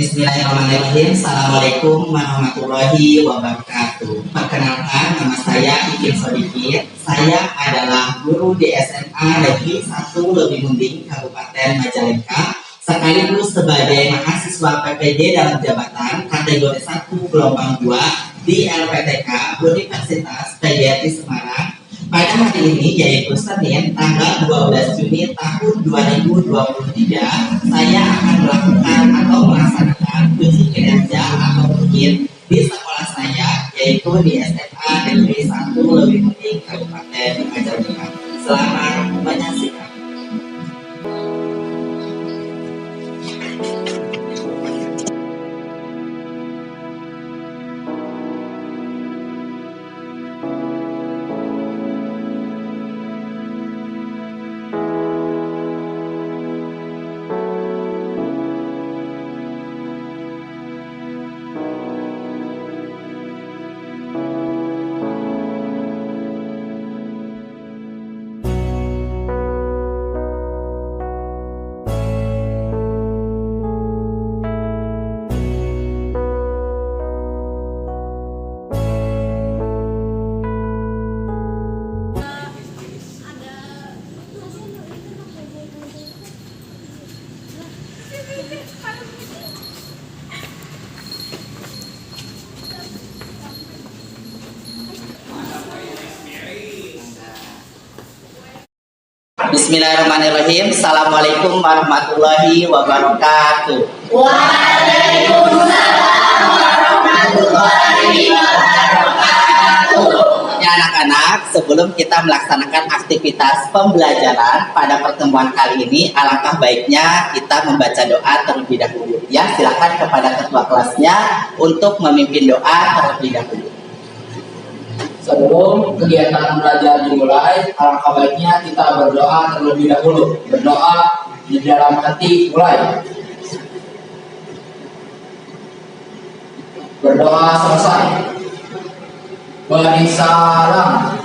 Bismillahirrahmanirrahim. Assalamualaikum warahmatullahi wabarakatuh. Perkenalkan, nama saya Ikin Sodikin. Saya adalah guru di SMA Negeri 1 Lebih Munding, Kabupaten Majalengka, sekaligus sebagai mahasiswa PPD dalam jabatan kategori 1 gelombang 2 di LPTK Universitas PGRI Semarang. Pada hari ini, yaitu Senin tanggal 12 Juni tahun 2023, saya akan melakukan atau melaksanakan uji kinerja atau UKIN di sekolah saya, yaitu di SMA Negeri 1 Lebih Munding, Kabupaten Majalengka. Selamat menyaksikan. Bismillahirrahmanirrahim. Assalamualaikum warahmatullahi wabarakatuh. Waalaikumsalam warahmatullahi wabarakatuh. Ya anak-anak, sebelum kita melaksanakan aktivitas pembelajaran pada pertemuan kali ini, alangkah baiknya kita membaca doa terlebih dahulu. Ya, silakan kepada ketua kelasnya untuk memimpin doa terlebih dahulu. Sebelum kegiatan belajar dimulai, alangkah baiknya kita berdoa terlebih dahulu. Berdoa di dalam hati mulai. Berdoa selesai. Beri salam.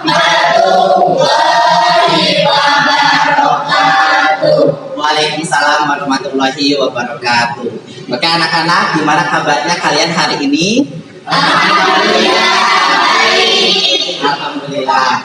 Assalamualaikum warahmatullahi wabarakatuh. Waalaikumsalam warahmatullahi wabarakatuh. Oke anak-anak, gimana kabarnya kalian hari ini? Alhamdulillah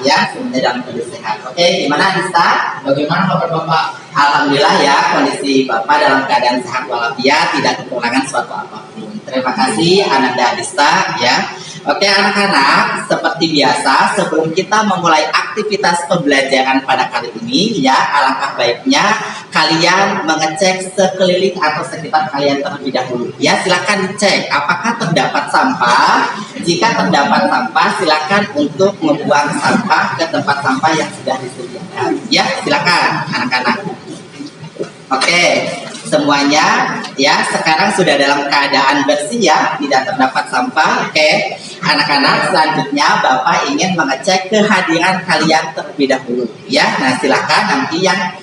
ya, semuanya dalam kondisi sehat. Oke, gimana Dista? Bagaimana kabar Bapak? Alhamdulillah ya, kondisi Bapak dalam keadaan sehat walafiat, tidak kekurangan suatu apapun. Terima kasih Ananda Dista ya. Oke anak-anak, seperti biasa sebelum kita memulai aktivitas pembelajaran pada kali ini ya, alangkah baiknya kalian mengecek sekeliling atau sekitar kalian terlebih dahulu. Ya, silakan dicek apakah terdapat sampah. Jika terdapat sampah, silakan untuk membuang sampah ke tempat sampah yang sudah disediakan. Ya, silakan anak-anak. Oke, semuanya ya sekarang sudah dalam keadaan bersih ya, tidak terdapat sampah. Oke, anak-anak, selanjutnya Bapak ingin mengecek kehadiran kalian terlebih dahulu ya. Nah, silakan nanti yang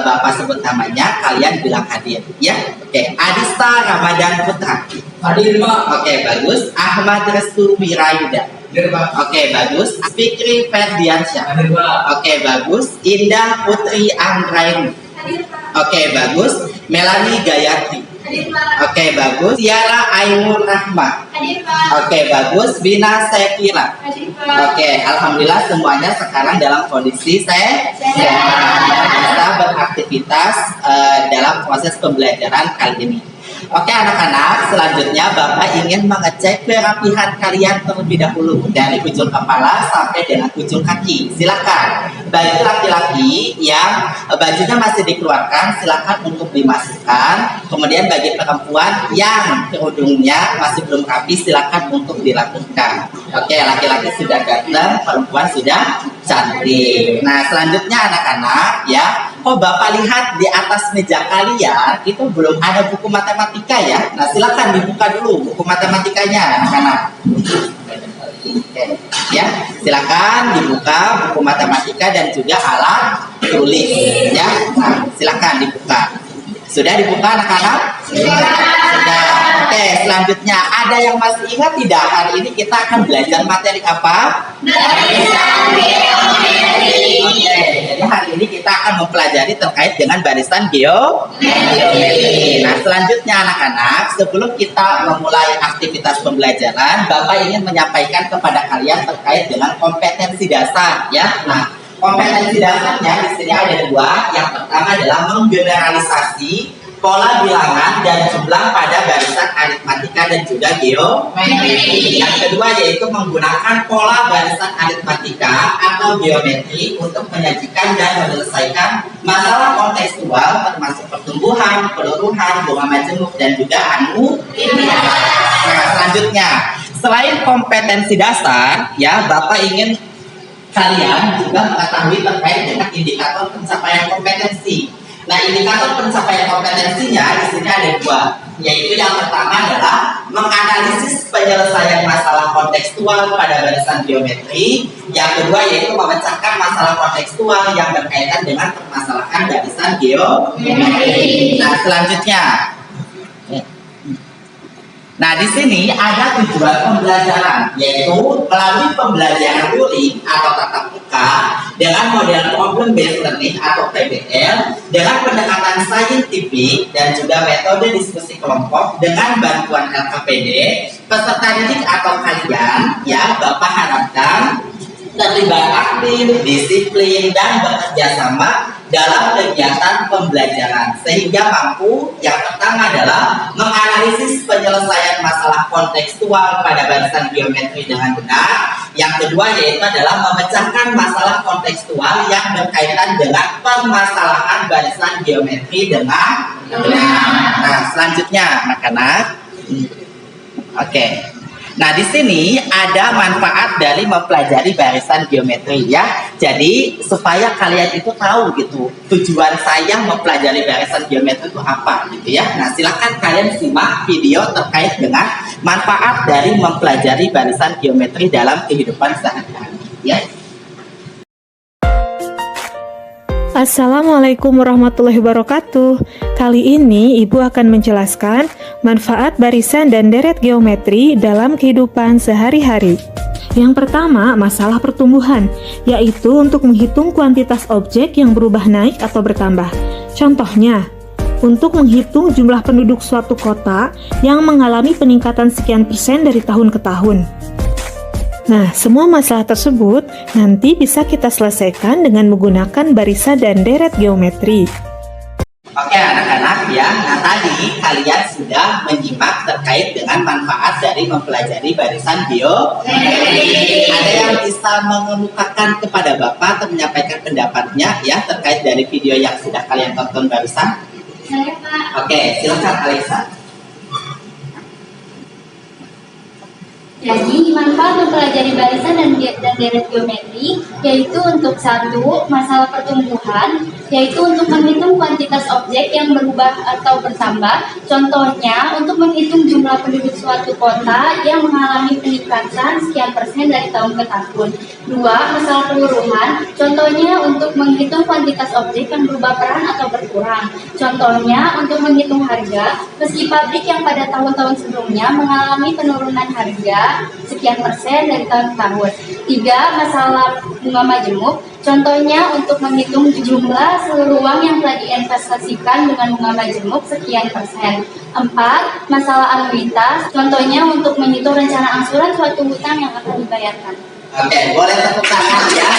Bapak sebut namanya kalian bilang hadir ya. Oke, Adista Ramadan Putra. Hadir Pak. Oke, bagus. Ahmad Restu Wirayuda. Hadir Pak. Oke, bagus. Fikri Ferdiansyah. Hadir Pak. Oke, bagus. Indah Putri Anggraini. Oke, bagus. Melani Gayatri. Oke, bagus. Tiara Ainur Rahma. Oke, bagus. Bina Sepira. Oke, alhamdulillah semuanya sekarang dalam kondisi sehat. Bisa beraktivitas dalam proses pembelajaran kali ini. Oke anak-anak, selanjutnya Bapak ingin mengecek kerapihan kalian terlebih dahulu dari ujung kepala sampai dengan ujung kaki. Silakan. Bagi laki-laki yang bajunya masih dikeluarkan, silakan untuk dimasukkan. Kemudian bagi perempuan yang kerudungnya masih belum rapi, silakan untuk dilakukan. Oke, laki-laki sudah ganteng, perempuan sudah cantik. Nah, selanjutnya anak-anak ya, Bapak lihat di atas meja kalian itu belum ada buku matematika ya. Nah, silakan dibuka dulu buku matematikanya anak-anak. Oke, ya, silakan dibuka buku matematika dan juga alat tulis ya. Nah, silakan dibuka. Sudah dibuka anak-anak? Sudah. Oke, selanjutnya ada yang masih ingat tidak hari ini kita akan belajar materi apa? Dari geometri. Oke, jadi hari ini kita akan mempelajari terkait dengan barisan geometri. Nah, selanjutnya anak-anak, sebelum kita memulai aktivitas pembelajaran, Bapak ingin menyampaikan kepada kalian terkait dengan kompetensi dasar, ya. Nah, kompetensi dasarnya di sini ada dua. Yang pertama adalah menggeneralisasi pola bilangan dan jumlah pada barisan aritmatika dan juga geometri. Yang kedua yaitu menggunakan pola barisan aritmatika atau geometri untuk menyajikan dan menyelesaikan masalah kontekstual termasuk pertumbuhan, peluruhan, bunga majemuk dan juga Nah, selanjutnya, selain kompetensi dasar, ya Bapak ingin kalian juga mengetahui terkait dengan indikator pencapaian kompetensi. Nah, indikator pencapaian kompetensinya di sini ada dua, yaitu yang pertama adalah menganalisis penyelesaian masalah kontekstual pada barisan geometri. Yang kedua yaitu memecahkan masalah kontekstual yang berkaitan dengan permasalahan barisan geometri. Nah, selanjutnya. Nah, di sini ada tujuan pembelajaran, yaitu melalui pembelajaran luring atau tatap muka dengan model problem based learning atau PBL dengan pendekatan saintifik dan juga metode diskusi kelompok dengan bantuan LKPD, peserta didik atau kalian, ya Bapak harapkan terlibat aktif, disiplin, dan bekerja sama dalam kegiatan pembelajaran sehingga mampu yang pertama adalah menganalisis penyelesaian masalah kontekstual pada barisan geometri dengan benar. Yang kedua yaitu adalah memecahkan masalah kontekstual yang berkaitan dengan permasalahan barisan geometri dengan benar. Nah, selanjutnya anak-anak. Oke. Nah, di sini ada manfaat dari mempelajari barisan geometri, ya. Jadi supaya kalian itu tahu gitu tujuan saya mempelajari barisan geometri itu apa gitu ya. Nah, silakan kalian simak video terkait dengan manfaat dari mempelajari barisan geometri dalam kehidupan sehari-hari, ya. Assalamualaikum warahmatullahi wabarakatuh. Kali ini Ibu akan menjelaskan manfaat barisan dan deret geometri dalam kehidupan sehari-hari. Yang pertama, masalah pertumbuhan, yaitu untuk menghitung kuantitas objek yang berubah naik atau bertambah. Contohnya, untuk menghitung jumlah penduduk suatu kota yang mengalami peningkatan sekian persen dari tahun ke tahun. Nah, semua masalah tersebut nanti bisa kita selesaikan dengan menggunakan barisan dan deret geometri. Oke anak-anak ya, nah tadi kalian sudah menyimak terkait dengan manfaat dari mempelajari barisan geometri. Ada yang bisa mengemukakan kepada Bapak atau menyampaikan pendapatnya ya terkait dari video yang sudah kalian tonton barusan? Saya Pak. Oke, silakan Alexa. Jadi, manfaat mempelajari barisan dan deret geometri yaitu untuk satu, masalah pertumbuhan, yaitu untuk menghitung kuantitas objek yang berubah atau bertambah. Contohnya, untuk menghitung jumlah penduduk suatu kota yang mengalami peningkatan sekian persen dari tahun ke tahun. Dua, masalah peluruhan, contohnya untuk menghitung kuantitas objek yang berubah peran atau berkurang. Contohnya, untuk menghitung harga, meski pabrik yang pada tahun-tahun sebelumnya mengalami penurunan harga sekian persen dari tahun ke tahun. Tiga, masalah bunga majemuk. Contohnya untuk menghitung jumlah seluruh uang yang telah diinvestasikan dengan bunga majemuk sekian persen. Empat, masalah anuitas. Contohnya untuk menghitung rencana angsuran suatu hutang yang akan dibayarkan. Oke, boleh tepuk tangan ya.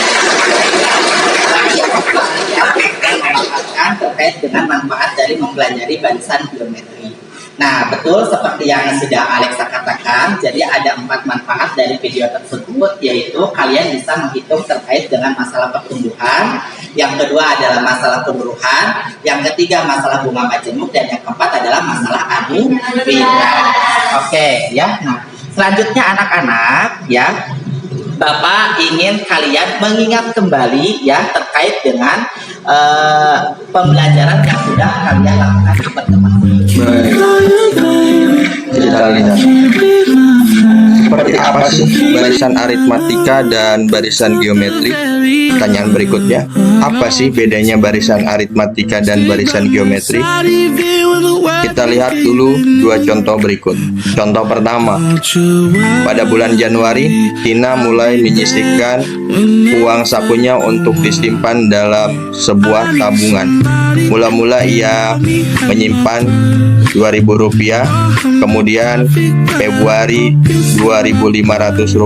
Terkait dengan manfaat dari mempelajari barisan geometri. Nah, betul seperti yang sudah Alexa katakan, jadi ada 4 manfaat dari video tersebut, yaitu kalian bisa menghitung terkait dengan masalah pertumbuhan, yang kedua adalah masalah peluruhan, yang ketiga masalah bunga majemuk, dan yang keempat adalah masalah anuitas. Oke, ya. Nah, selanjutnya anak-anak, ya, Bapak ingin kalian mengingat kembali ya terkait dengan pembelajaran yang sudah kalian lakukan teman-teman. Baik, kita lihat seperti apa sih barisan aritmatika dan barisan geometri. Pertanyaan berikutnya, apa sih bedanya barisan aritmatika dan barisan geometri? Kita lihat dulu dua contoh berikut. Contoh pertama, pada bulan Januari, Tina mulai menyisihkan uang sakunya untuk disimpan dalam sebuah tabungan. Mula-mula ia menyimpan Rp2.000, kemudian Februari Rp2.500,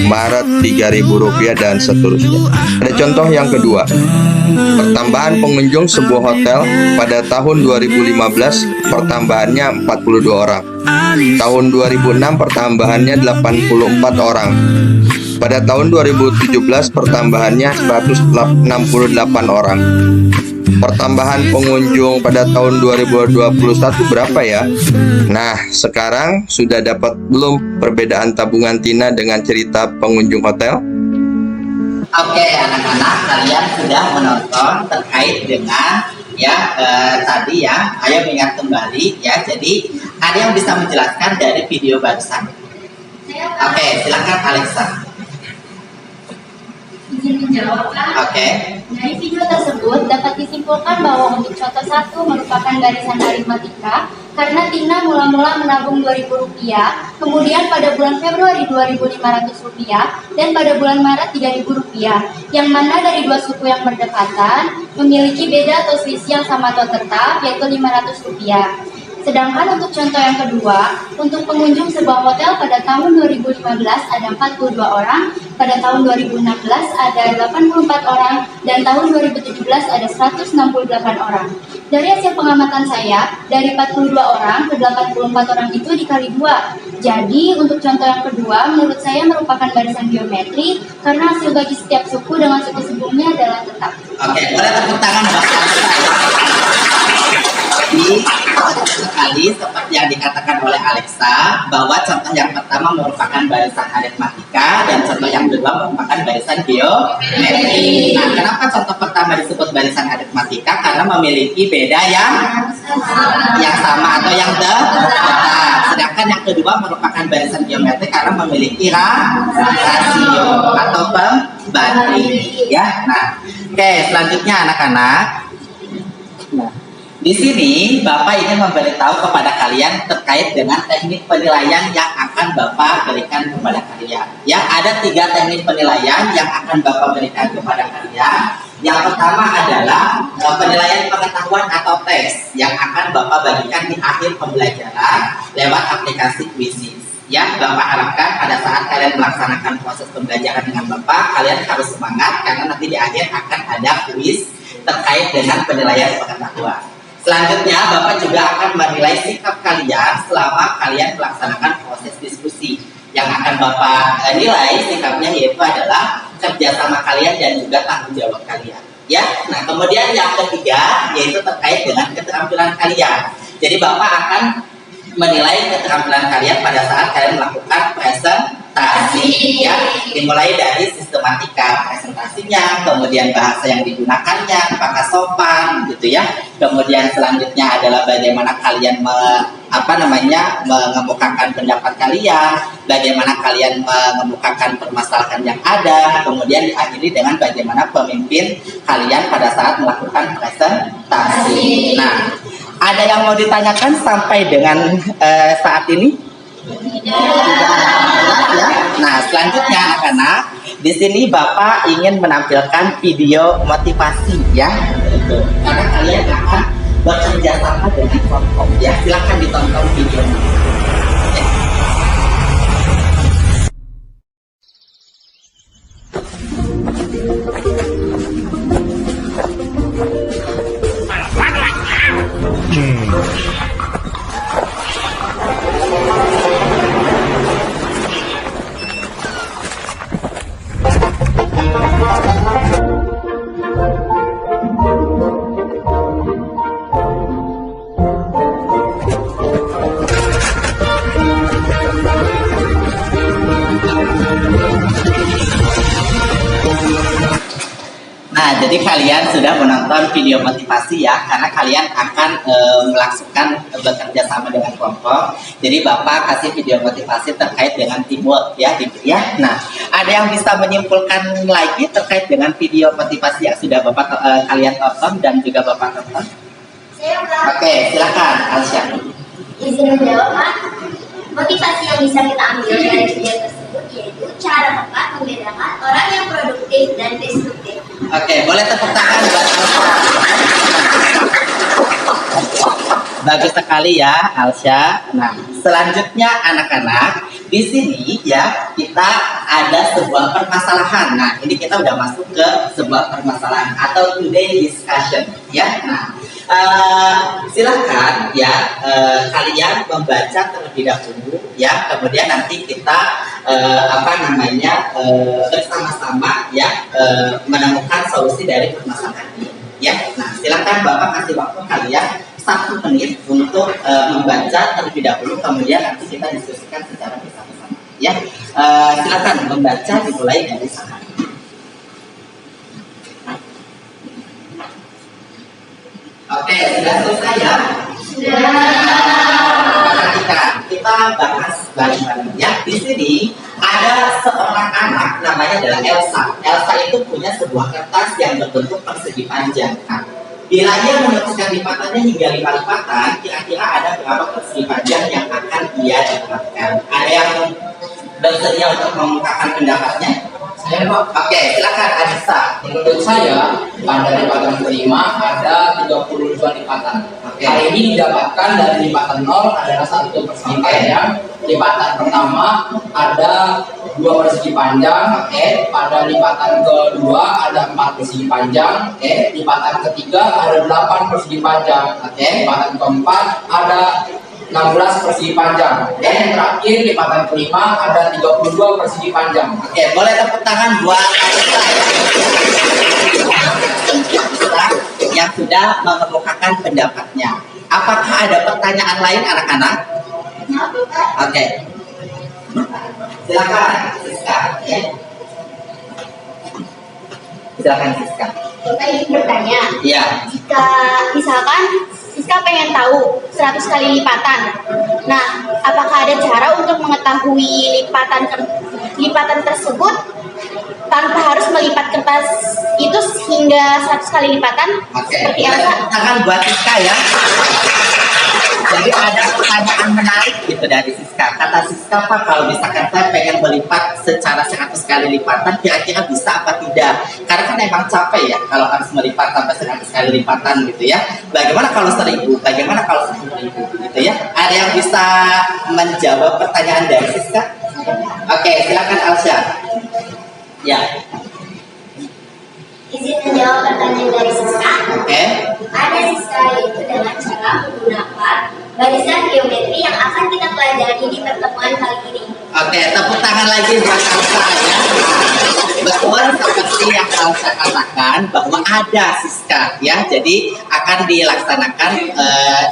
Maret Rp3.000, dan seterusnya. Ada contoh yang kedua, pertambahan pengunjung sebuah hotel pada tahun 2015 pertambahannya 42 orang. Tahun 2006 pertambahannya 84 orang. Pada tahun 2017 pertambahannya 168 orang. Pertambahan pengunjung pada tahun 2021 berapa ya? Nah, sekarang sudah dapat belum perbedaan tabungan Tina dengan cerita pengunjung hotel? Oke, anak-anak, kalian sudah menonton terkait dengan tadi ya. Ayo mengingat kembali ya. Jadi ada yang bisa menjelaskan dari video barusan? Oke, silakan Alexa. Izin menjawab, Kak. Oke. Dari video tersebut dapat disimpulkan bahwa untuk contoh 1 merupakan barisan aritmatika karena Tina mula-mula menabung Rp2.000, kemudian pada bulan Februari Rp2.500 dan pada bulan Maret Rp3.000, yang mana dari dua suku yang berdekatan memiliki beda atau selisih yang sama atau tetap, yaitu Rp500. Sedangkan untuk contoh yang kedua, untuk pengunjung sebuah hotel pada tahun 2015 ada 42 orang, pada tahun 2016 ada 84 orang, dan tahun 2017 ada 168 orang. Dari hasil pengamatan saya, dari 42 orang ke 84 orang itu dikali 2. Jadi untuk contoh yang kedua, menurut saya merupakan barisan geometri karena hasil bagi setiap suku dengan suku sebelumnya adalah tetap. Oke, boleh tepuk tangan buat sekali seperti yang dikatakan oleh Alexa bahwa contoh yang pertama merupakan barisan aritmatika dan contoh yang kedua merupakan barisan geometri. Nah, kenapa contoh pertama disebut barisan aritmatika? Karena memiliki beda yang sama atau yang tetap. Sedangkan yang kedua merupakan barisan geometri karena memiliki rasio atau pembanding. Ya, nah, oke, selanjutnya anak-anak. Nah, di sini Bapak ingin memberitahu kepada kalian terkait dengan teknik penilaian yang akan Bapak berikan kepada kalian. Ya, ada 3 teknik penilaian yang akan Bapak berikan kepada kalian. Yang pertama adalah penilaian pengetahuan atau tes yang akan Bapak bagikan di akhir pembelajaran lewat aplikasi Quizizz. Ya, Bapak harapkan pada saat kalian melaksanakan proses pembelajaran dengan Bapak, kalian harus semangat karena nanti di akhir akan ada kuis terkait dengan penilaian pengetahuan. Selanjutnya, Bapak juga akan menilai sikap kalian selama kalian melaksanakan proses diskusi. Yang akan Bapak nilai sikapnya yaitu adalah kerjasama kalian dan juga tanggung jawab kalian. Ya, nah kemudian yang ketiga yaitu terkait dengan keterampilan kalian. Jadi Bapak akan menilai keterampilan kalian pada saat kalian melakukan presentasi, ya, dimulai dari sistematika presentasinya, kemudian bahasa yang digunakannya, apakah sopan, gitu ya. Kemudian selanjutnya adalah bagaimana kalian mengemukakan pendapat kalian, bagaimana kalian mengemukakan permasalahan yang ada, kemudian diakhiri dengan bagaimana pemimpin kalian pada saat melakukan presentasi. Nah, ada yang mau ditanyakan sampai dengan saat ini? Tidak. Ya. Nah, selanjutnya anak-anak, di sini Bapak ingin menampilkan video motivasi ya. Karena kalian akan bekerja sama dengan kelompok ya. Silakan ditonton videonya. Ya. jadi kalian sudah menonton video motivasi ya, karena kalian akan melangsungkan bekerja sama dengan kelompok. Jadi Bapak kasih video motivasi terkait dengan teamwork ya, ya. Nah, ada yang bisa menyimpulkan lagi terkait dengan video motivasi yang sudah Bapak kalian tonton dan juga Bapak tonton? Oke, silakan Alsya. Izin menjawab, Pak. Motivasi yang bisa kita ambil dari video tersebut yaitu cara Bapak membedakan orang yang produktif dan destruktif. Oke, boleh tepuk tangan buat Alsya. Bagus sekali ya, Alsya. Nah, selanjutnya anak-anak, di sini ya kita ada sebuah permasalahan. Nah, ini kita udah masuk ke sebuah permasalahan atau today discussion ya. Nah, silahkan ya kalian membaca terlebih dahulu ya, kemudian nanti kita bersama-sama ya menemukan solusi dari permasalahan ini ya. Nah, silahkan Bapak kasih waktu kalian 1 menit untuk membaca terlebih dahulu, kemudian nanti kita diskusikan secara bersama-sama ya. Silakan membaca, dimulai dari sana. Oke, sudah selesai ya? Sudah. Kita bahas bareng-bareng ya. Di sini ada seorang anak namanya adalah Elsa. Elsa itu punya sebuah kertas yang berbentuk persegi panjang. Nah, bila ia meneruskan lipatannya hingga 5 lipatan, kira-kira ada berapa persegi panjang yang akan ia dapatkan? Ada yang bersedia untuk mengungkapkan pendapatnya? Saya, Pak. Oke, silakan Anissa. Menurut saya, pada lipatan kelima ada 32 lipatan. Oke. Hal ini didapatkan dari lipatan 0 adalah 1 persegi panjang. Lipatan pertama ada 2 persegi panjang. Oke. Pada lipatan kedua ada 4 persegi panjang. Oke. Lipatan ketiga ada 8 persegi panjang. Oke. Lipatan keempat ada 16 persegi panjang. Dan yang terakhir lipatan kelima ada 32 persegi panjang. Oke, boleh tepuk tangan buat Anissa yang sudah mengemukakan pendapatnya. Apakah ada pertanyaan lain anak-anak? Oke, silakan Siska. Ya. Silakan Siska. Kita ingin bertanya, Iya. jika misalkan Siska pengen tahu 100 kali lipatan. Nah, apakah ada cara untuk mengetahui lipatan tersebut tanpa harus melipat kertas itu hingga 100 kali lipatan? Oke. Seperti Boleh Elsa? tepuk tangan buat Siska ya. Jadi ada pertanyaan menarik gitu dari Siska. Kata Siska, Pak, kalau misalkan saya pengen melipat secara 100 kali lipatan, kira-kira bisa apa tidak? Karena kan emang capek ya kalau harus melipat sampai 100 kali lipatan gitu ya. Bagaimana kalau 1000? Bagaimana kalau 10.000 gitu ya? Ada yang bisa menjawab pertanyaan dari Siska? Oke, silakan Alsya. Ya. Izin menjawab pertanyaan dari Siska. Oke. Ada Siska yaitu dengan cara menggunakan barisan geometri yang akan kita pelajari di pertemuan kali ini. Oke, tepuk tangan lagi buat Alsa ya. Betul seperti yang Alsa katakan bahwa ada Siska ya. Jadi akan dilaksanakan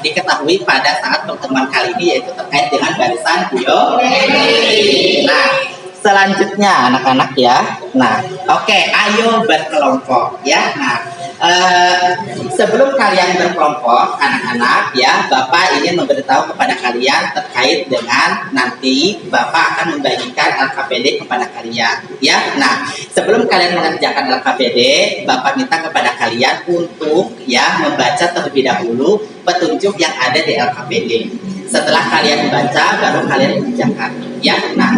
diketahui pada saat pertemuan kali ini yaitu terkait dengan barisan geometri. Nah, selanjutnya anak-anak ya. Nah, oke, ayo berkelompok ya. Nah, sebelum kalian berkelompok anak-anak ya, Bapak ingin memberitahu kepada kalian terkait dengan nanti Bapak akan membagikan LKPD kepada kalian ya. Nah, sebelum kalian mengerjakan LKPD, Bapak minta kepada kalian untuk ya membaca terlebih dahulu petunjuk yang ada di LKPD. Setelah kalian membaca, baru kalian mengerjakan ya. Nah,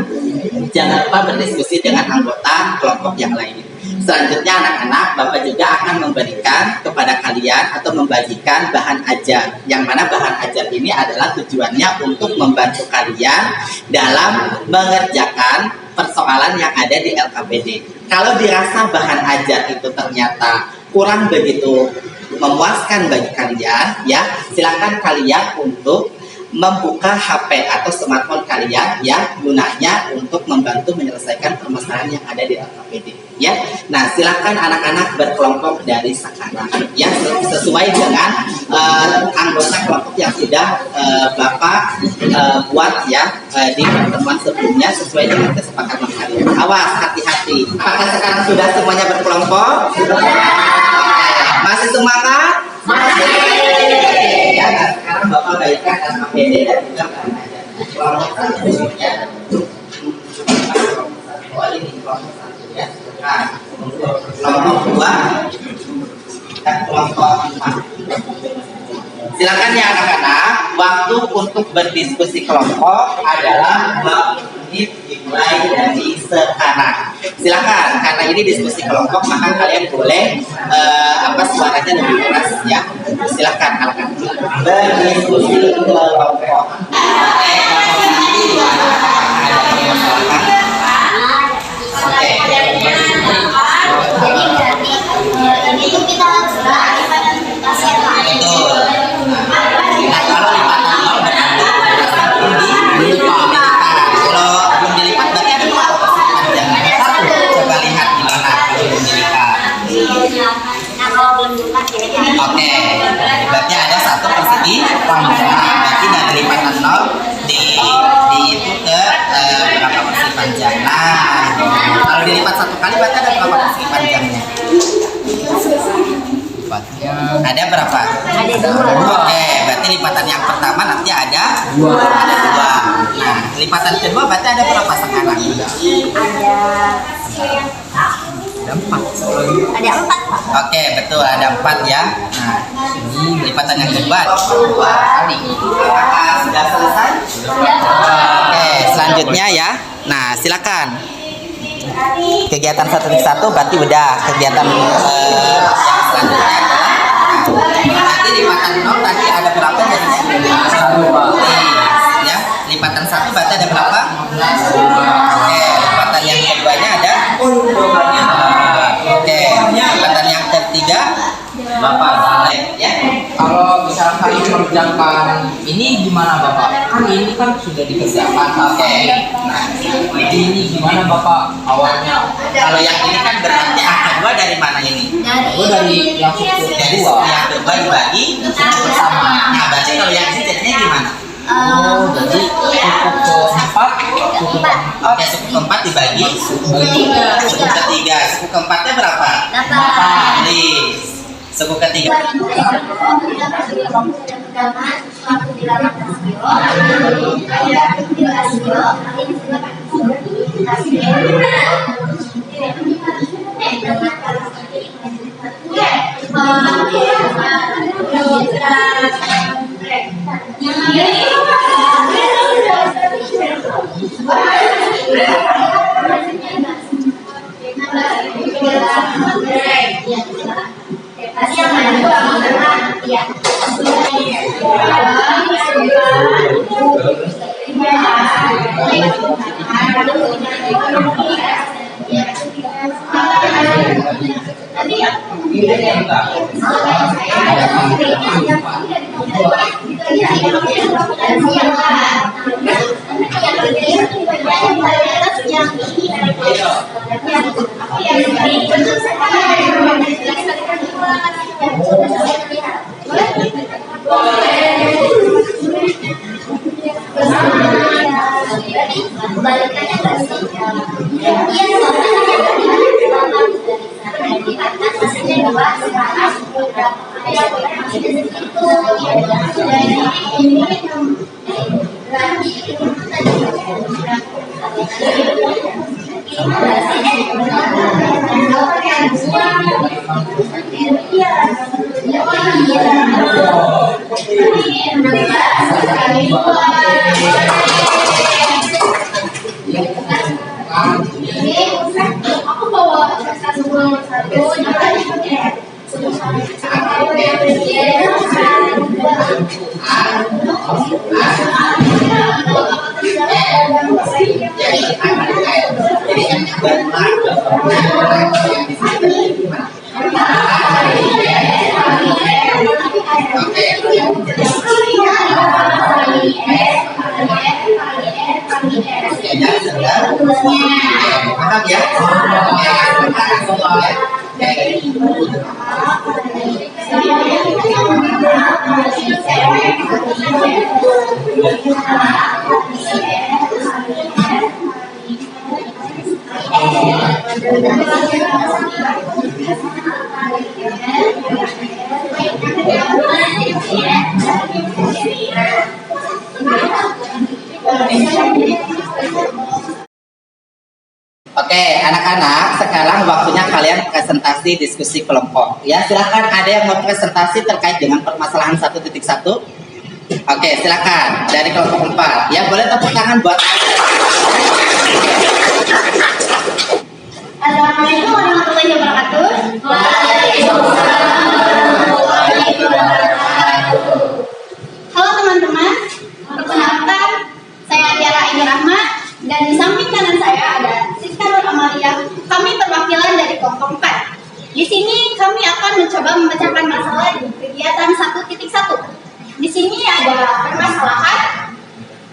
jangan lupa berdiskusi dengan anggota kelompok yang lain. Selanjutnya anak-anak, Bapak juga akan memberikan kepada kalian atau membagikan bahan ajar. Yang mana bahan ajar ini adalah tujuannya untuk membantu kalian dalam mengerjakan persoalan yang ada di LKPD. Kalau dirasa bahan ajar itu ternyata kurang begitu memuaskan bagi kalian, ya silakan kalian untuk membuka HP atau smartphone kalian yang gunanya untuk membantu menyelesaikan permasalahan yang ada di LKPD. ya. Nah, silakan anak-anak berkelompok dari sekarang ya, sesuai dengan anggota kelompok yang sudah Bapak buat ya di pertemuan sebelumnya sesuai dengan kesepakatan kalian. Awas, hati-hati. Apakah sekarang sudah semuanya berkelompok? Masih semangat? Masih. Ya, nah, sekarang Bapak baikkan APD dan juga kelompok satu ya. Ini kelompok satu ya. Nah, kelompok 2 dan kelompok 4. Silakan ya anak-anak, waktu untuk berdiskusi kelompok adalah 20 menit dimulai dari sekarang. Silakan, karena ini diskusi kelompok maka kalian boleh suaranya lebih keras ya. Silakan anak-anak berdiskusi kelompok. Jadi berarti ini tuh kita harus beralih pada presentasi yang lain. Nah, kalau lipatan nol berarti kalau belum dilipat berarti ada berapa persegi panjang? Coba lihat di mana belum dilipat. Nah, kalau belum dilipat kira-kira. Oke, berarti ada 1 persegi panjang. Berarti dari lipatan nol di itu ke berapa persegi panjang. Nah, kalau dilipat 1 kali berarti ada berapa persegi panjangnya? Ada berapa? Ada 2. Oke, berarti lipatan yang pertama nanti ada 2. Nah, lipatan kedua berarti ada berapa sekarang? Ada 4. Pak. Oke, betul ada 4 ya. Nah, ini lipatan yang kedua 2 kali. Apakah sudah selesai? Oke, selanjutnya ya. Nah, silakan. Kegiatan 1 berarti udah. Kegiatan yang selanjutnya adalah nanti lipatan 0 tadi ada berapa jadinya? 1 ya. Lipatan 1 berarti ada berapa? Oke, lipatan yang keduanya ada? Oke, lipatan yang ketiga Bapak ya. Kalau misalkan mengerjakan ini gimana Bapak? Kan ini kan sudah dikerjakan. Oke. Nah, ini gimana Bapak awalnya? Kalau yang ini kan berarti angka 2 dari mana ini? Gue dari yang suku Dari kedua. yang kedua dibagi Bersama. Nah, berarti kalau yang ini jadinya gimana? Oh, jadi suku keempat, suku Oke, suku keempat dibagi suku ketiga. Suku keempatnya berapa? 8. Ini suku ketiga. Paham ya? Oke, anak-anak, sekarang waktunya kalian presentasi diskusi kelompok. Ya, silakan ada yang mau presentasi terkait dengan permasalahan 1.1. Oke, silakan dari kelompok 4. Ya, boleh tepuk tangan buat. Assalamualaikum warahmatullahi wabarakatuh. Waalaikumsalam warahmatullahi wabarakatuh. Halo teman-teman, perkenalkan saya Tiara Aini Rahma dan di samping kanan saya ada Siska Nur Amalia. Kami perwakilan dari kelompok 4. Di sini kami akan mencoba memecahkan masalah di kegiatan 1.1. Di sini ada permasalahan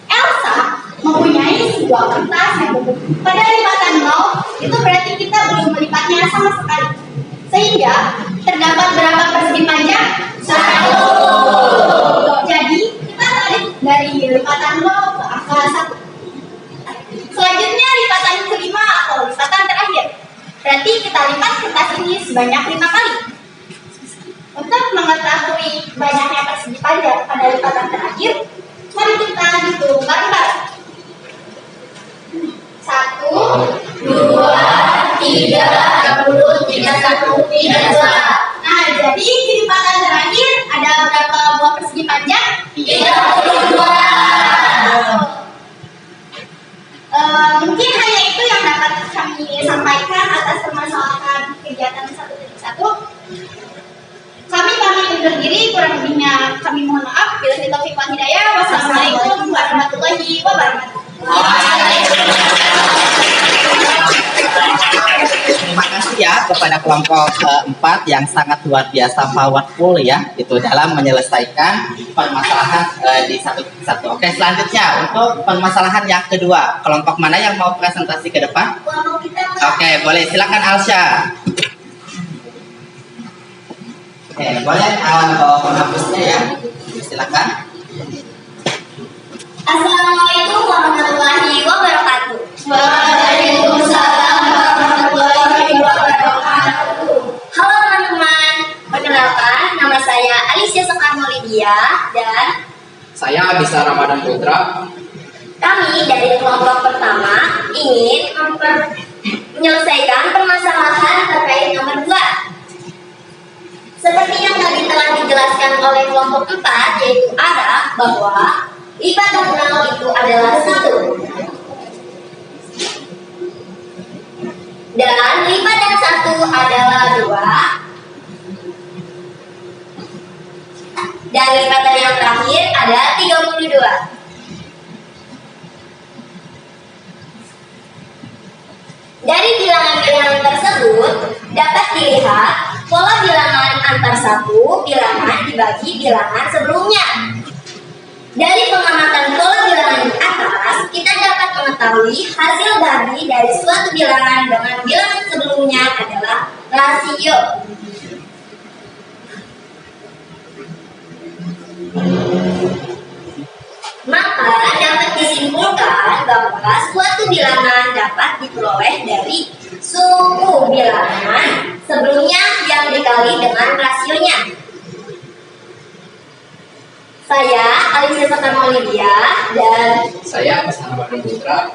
Elsa mempunyai sebuah kertas yang pada lipatan 0 itu berarti kita belum melipatnya sama sekali. Sehingga terdapat berapa persegi panjang? 1. Jadi kita tarik dari lipatan 0 ke angka 1. Selanjutnya lipatan kelima atau lipatan terakhir. Berarti kita lipat kertas ini sebanyak 5 kali. Untuk mengetahui banyaknya persegi panjang pada lipatan terakhir, mari kita hitung bareng-bareng. 1, 2, 3, 20, 31, 32. Nah, jadi di lipatan terakhir ada berapa buah persegi panjang? 32. Mungkin hanya itu yang dapat kami sampaikan atas permasalahan kegiatan 1.1. Kami pamit undur diri, kurang lebihnya kami mohon maaf. Bila taufik wal hidayah. Wassalamualaikum warahmatullahi wabarakatuh. Terima kasih ya kepada kelompok 4 yang sangat luar biasa powerful ya, itu dalam menyelesaikan permasalahan di 1.1. Oke, selanjutnya untuk permasalahan yang kedua, kelompok mana yang mau presentasi ke depan? Oke, boleh, silakan Alsya. Oke, boleh bawa penghapusnya ya, silakan. Assalamualaikum warahmatullahi wabarakatuh. Waalaikumsalam warahmatullahi wabarakatuh. Halo teman-teman, perkenalkan nama saya Alicia Soekarno Lydia dan Saya Abisa Ramadan Putra. kami dari kelompok pertama ingin menyelesaikan permasalahan terkait nomor 2. Seperti yang tadi telah dijelaskan oleh kelompok 4, yaitu ada bahwa lipatan 0 itu adalah 1. Dan lipatan 1 adalah 2. Dan lipatan yang terakhir ada 32. Dari bilangan-bilangan tersebut dapat dilihat pola bilangan antar satu bilangan dibagi bilangan sebelumnya. Dari pengamatan pola bilangan di atas, kita dapat mengetahui hasil dari suatu bilangan dengan bilangan sebelumnya adalah rasio. Maka dapat disimpulkan bahwa suatu bilangan dapat diperoleh dari suku bilangan sebelumnya yang dikali dengan rasionya. Saya Alicia Soekarno Lydia dan Saya Abisa Ramadan Putra.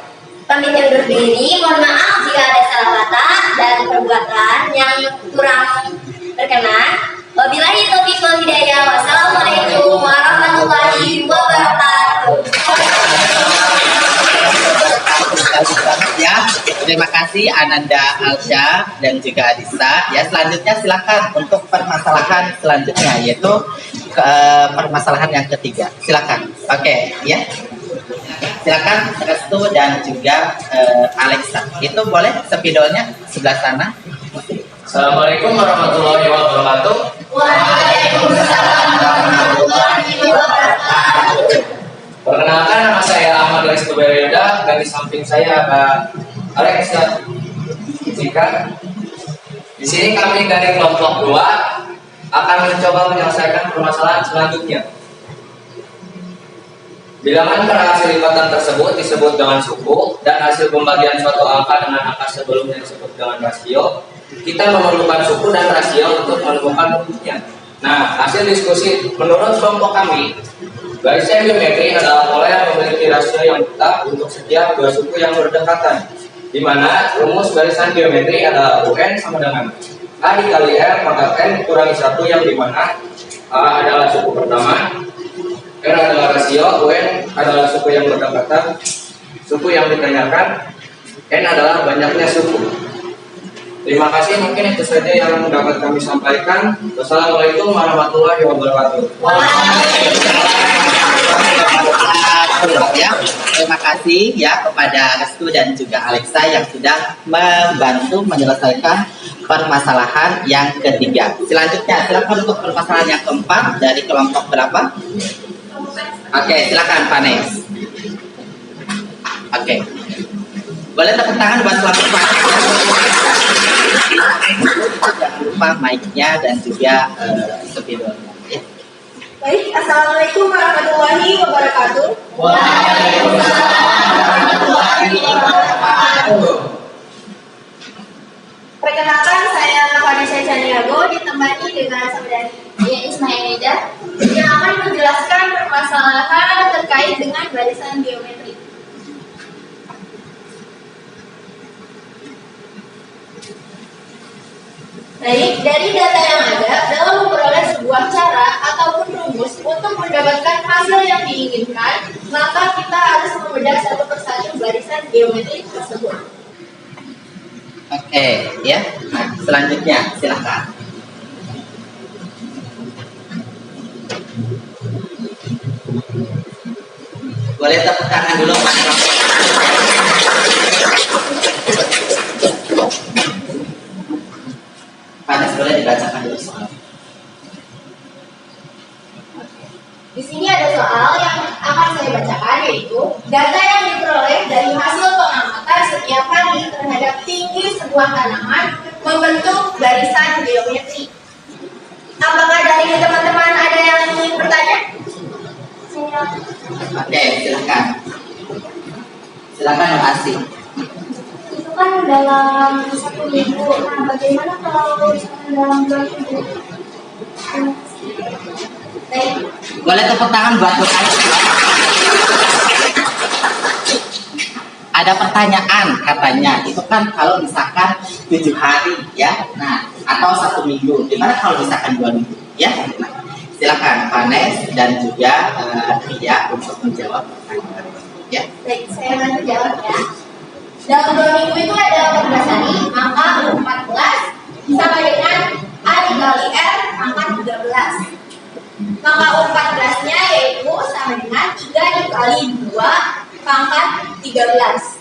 pamit undur diri. Mohon maaf jika ada salah kata dan perbuatan yang kurang berkenan. Wabillahi taufiq wal hidayah. Wassalamualaikum warahmatullahi wabarakatuh. Ya, terima kasih Ananda, Alsya, dan juga Adisa. Ya, selanjutnya silakan untuk permasalahan selanjutnya, yaitu permasalahan yang ketiga. Silakan. Oke, ya. Silakan Restu dan juga Alexa. Itu boleh spidolnya sebelah sana. Assalamualaikum warahmatullahi wabarakatuh. Waalaikumsalam warahmatullahi wabarakatuh. Perkenalkan, nama saya Ahmad Restu Bereda dan di samping saya ada Alexa. Jika di sini kami dari kelompok 2 akan mencoba menyelesaikan permasalahan selanjutnya. Bilangan pada hasil lipatan tersebut disebut dengan suku dan hasil pembagian suatu angka dengan angka sebelumnya disebut dengan rasio. Kita memerlukan suku dan rasio untuk menemukan rumusnya. Nah, hasil diskusi menurut kelompok kami, barisan geometri adalah pola yang memiliki rasio yang tetap untuk setiap dua suku yang berdekatan, di mana rumus barisan geometri adalah UN sama dengan A dikali R maka N kurangi 1, yang dimana A adalah suku pertama, R adalah rasio, UN adalah suku yang berdekatan, suku yang ditanyakan, N adalah banyaknya suku. Terima kasih, mungkin itu saja yang dapat kami sampaikan. Wassalamualaikum warahmatullahi wabarakatuh. Ya, terima kasih ya kepada Restu dan juga Alexa yang sudah membantu menyelesaikan permasalahan yang ketiga. Selanjutnya, silakan untuk permasalahan yang keempat dari kelompok berapa? Oke, silakan Vanes. Oke, boleh tepuk tangan buat kelompok Vanes. Jangan lupa mic-nya dan juga spidolnya. Ya. Baik, Assalamualaikum warahmatullahi wabarakatuh. Perkenalkan, saya Vanessa Caniago, ditemani dengan saudari Ismail Eda. yang akan menjelaskan permasalahan terkait dengan barisan geometri. Baik, dari data yang ada, dalam memperoleh sebuah cara ataupun rumus untuk mendapatkan hasil yang diinginkan, maka kita harus membedah satu persatu barisan geometri tersebut. Oke, ya. Nah, selanjutnya silakan. Boleh tepuk tangan dulu, Mas. Panas, boleh dibacakan dulu soal. Di sini ada soal yang akan saya bacakan, yaitu data yang diperoleh dari hasil pengamatan setiap hari terhadap tinggi sebuah tanaman membentuk barisan geometri. Apakah dari teman-teman ada yang ingin bertanya? Oke, silakan. Silakan lokasi. Itu kan dalam 1 minggu. Nah, bagaimana kalau misalkan dalam 2 minggu? Baik, Boleh tepuk tangan buat lokasi. Ada pertanyaan katanya, itu kan kalau misalkan 7 hari ya, nah atau 1 minggu. Gimana kalau misalkan 2 minggu ya? Nah, silakan Vanes dan juga Ria untuk menjawab pertanyaan. Ya. baik, saya bantu jawab ya. Dalam 2 minggu itu ada 14 hari, maka 14 sama dengan A dikali R pangkat 13. Maka 14-nya yaitu sama dengan 3 dikali 2 pangkat 13.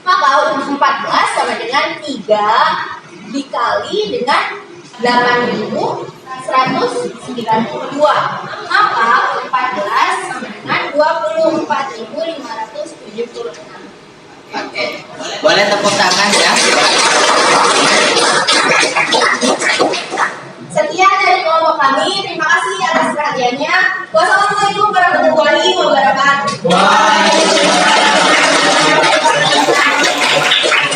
Maka 14 sama dengan 3 dikali dengan 8.192. Maka 14 sama dengan 24.576. Oke. Boleh tepuk tangan ya. Sekian dari kelompok kami. Terima kasih atas perhatiannya. Wassalamualaikum warahmatullahi wabarakatuh.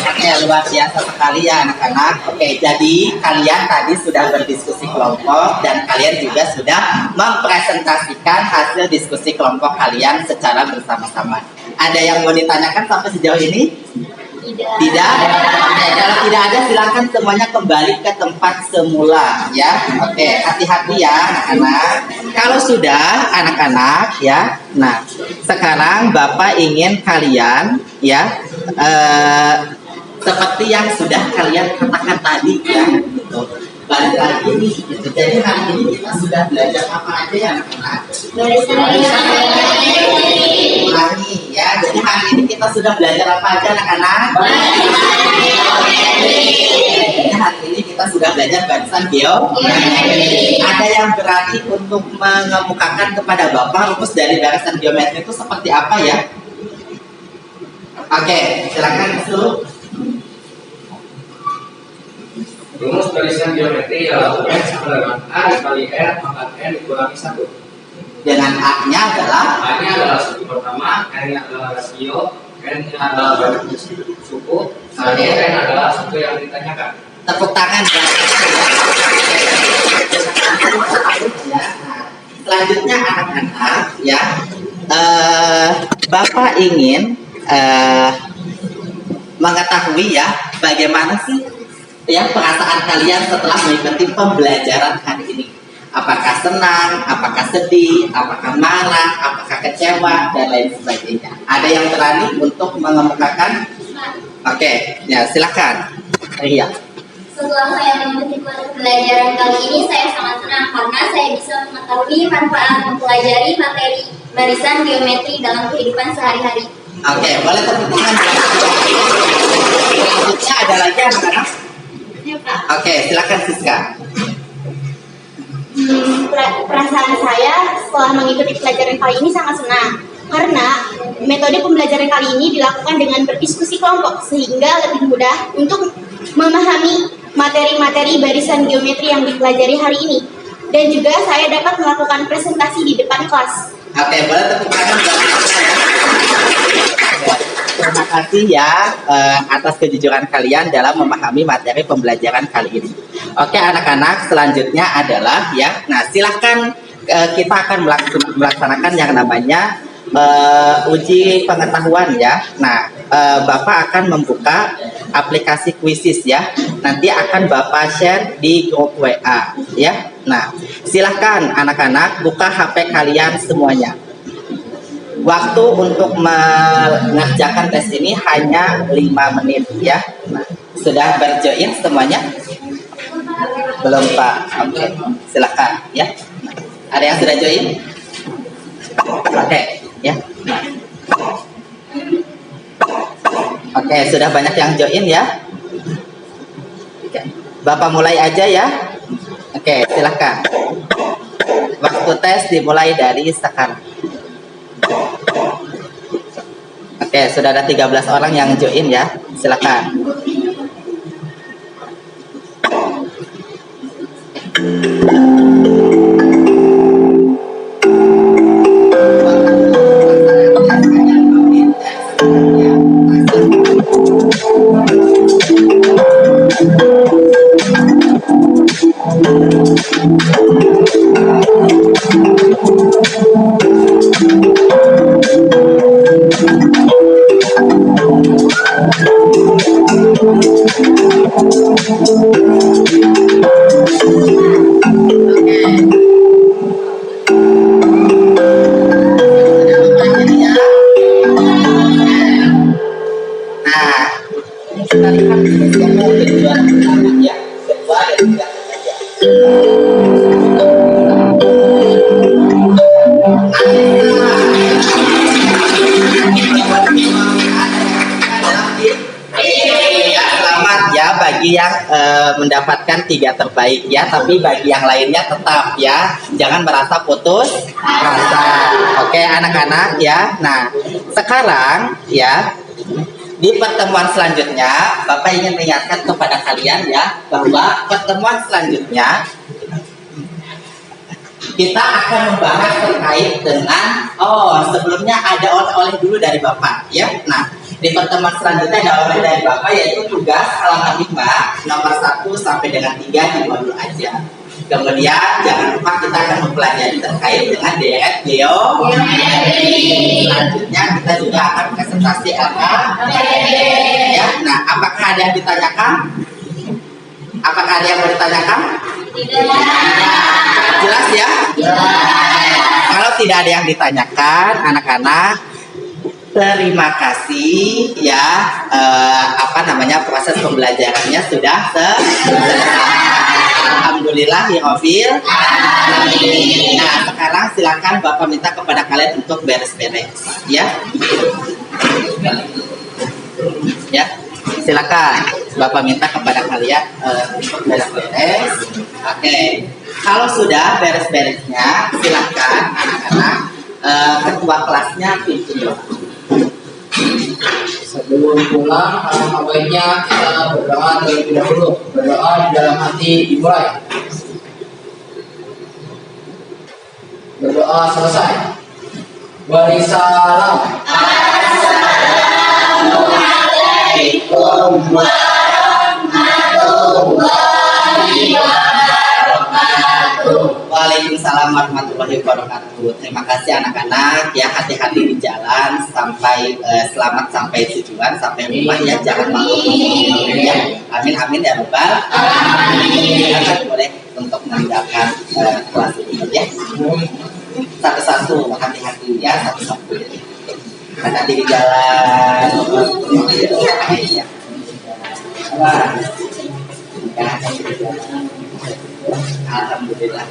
Oke, luar biasa sekali ya anak-anak. Oke, jadi kalian tadi sudah berdiskusi kelompok dan kalian juga sudah mempresentasikan hasil diskusi kelompok kalian secara bersama-sama. Ada yang mau ditanyakan sampai sejauh ini? Tidak? Oke, kalau tidak ada silakan semuanya kembali ke tempat semula ya. Oke, hati-hati ya anak-anak. Kalau sudah anak-anak ya. Nah, sekarang Bapak ingin kalian ya seperti yang sudah kalian katakan tadi ya. Gitu. Balik lagi nih. Gitu. Jadi hari ini kita sudah belajar apa aja ya anak-anak? Ulangi ya. Jadi hari ini kita sudah belajar apa aja anak-anak? Jadi hari ini kita sudah belajar barisan geometri. Ada yang berani untuk mengemukakan kepada Bapak rumus dari barisan geometri itu seperti apa ya? Oke, silakan dulu. Rumus barisan geometri adalah UN sama dengan A dikali R pangkat N dikurangi 1. Dengan A-nya adalah A-nya adalah suku pertama, N-nya adalah rasio, N-nya adalah banyaknya suku, N adalah suku yang ditanyakan. tepuk tangan ya. selanjutnya anak-anak ya, Bapak ingin mengetahui ya bagaimana sih ya perasaan kalian setelah mengikuti pembelajaran hari ini. Apakah senang, apakah sedih, apakah marah, apakah kecewa, dan lain sebagainya. Ada yang berani untuk mengemukakan? Oke, ya silakan. Iya. Setelah saya mengikuti pembelajaran kali ini, saya sangat senang karena saya bisa mengetahui manfaat mempelajari materi barisan geometri dalam kehidupan sehari-hari. Oke, boleh tepuk tangan. Selanjutnya ada lagi anak-anak? Oke, silakan Siska. Perasaan saya setelah mengikuti pelajaran kali ini sangat senang karena metode pembelajaran kali ini dilakukan dengan berdiskusi kelompok sehingga lebih mudah untuk memahami materi-materi barisan geometri yang dipelajari hari ini, dan juga saya dapat melakukan presentasi di depan kelas. Oke, boleh tepuk tangan. Terima kasih ya atas kejujuran kalian dalam memahami materi pembelajaran kali ini. Oke anak-anak, selanjutnya adalah ya, nah silahkan kita akan melaksanakan yang namanya uji pengetahuan ya. Nah Bapak akan membuka aplikasi Quizizz ya. Nanti akan Bapak share di grup WA ya. Nah silahkan anak-anak buka HP kalian semuanya. Waktu untuk mengerjakan tes ini hanya 5 menit ya. Nah, sudah berjoin semuanya? Belum Pak? Oke, silakan ya. Nah, ada yang sudah join? Oke, ya. Oke, sudah banyak yang join ya. Oke. Bapak mulai aja ya. Oke, silakan. Waktu tes dimulai dari sekarang. Oke, sudah ada 13 orang yang join ya. Silakan. Kita lihat semua tujuan pertama ya, kedua dan ketiga. Selamat ya bagi yang mendapatkan 3 terbaik ya, tapi bagi yang lainnya tetap ya, jangan merasa putus asa. Oke anak-anak ya. Nah sekarang ya, di pertemuan selanjutnya, Bapak ingin mengingatkan kepada kalian ya, bahwa pertemuan selanjutnya kita akan membahas terkait dengan, sebelumnya ada oleh-oleh dulu dari Bapak ya. Nah, di pertemuan selanjutnya ada oleh dari Bapak, yaitu tugas halaman 5 nomor 1 sampai dengan 3 di modul aja. Kemudian jangan lupa kita akan mempelajari terkait dengan deret geometri. Selanjutnya kita juga akan presentasi ya. Nah, apakah ada yang ditanyakan? Apakah ada yang mau ditanyakan? Tidak. Jelas ya? Kalau tidak ada yang ditanyakan, anak-anak, terima kasih ya. Proses pembelajarannya sudah selesai. Alhamdulillah Nah sekarang silakan Bapak minta kepada kalian untuk beres-beres ya. Ya silakan Bapak minta kepada kalian untuk beres-beres. Oke, kalau sudah beres-beresnya silakan anak-anak ketua kelasnya pimpin. Sebelum pulang, baiknya kita berdoa terlebih dahulu. Berdoa di dalam hati dimulai. Berdoa selesai. Waalaikumsalam. Assalamualaikum warahmatullahi wabarakatuh. Waalaikumsalam warahmatullahi wabarakatuh. Terima kasih anak-anak ya, hati-hati di jalan sampai selamat sampai tujuan, sampai rumah ya, jangan malu ya. Amin amin ya rabbal alamin. Silakan boleh untuk meninggalkan kelas ini ya. Satu-satu, hati-hati ya, satu-satu. Hati-hati di jalan. Ya. Wah. Alhamdulillah.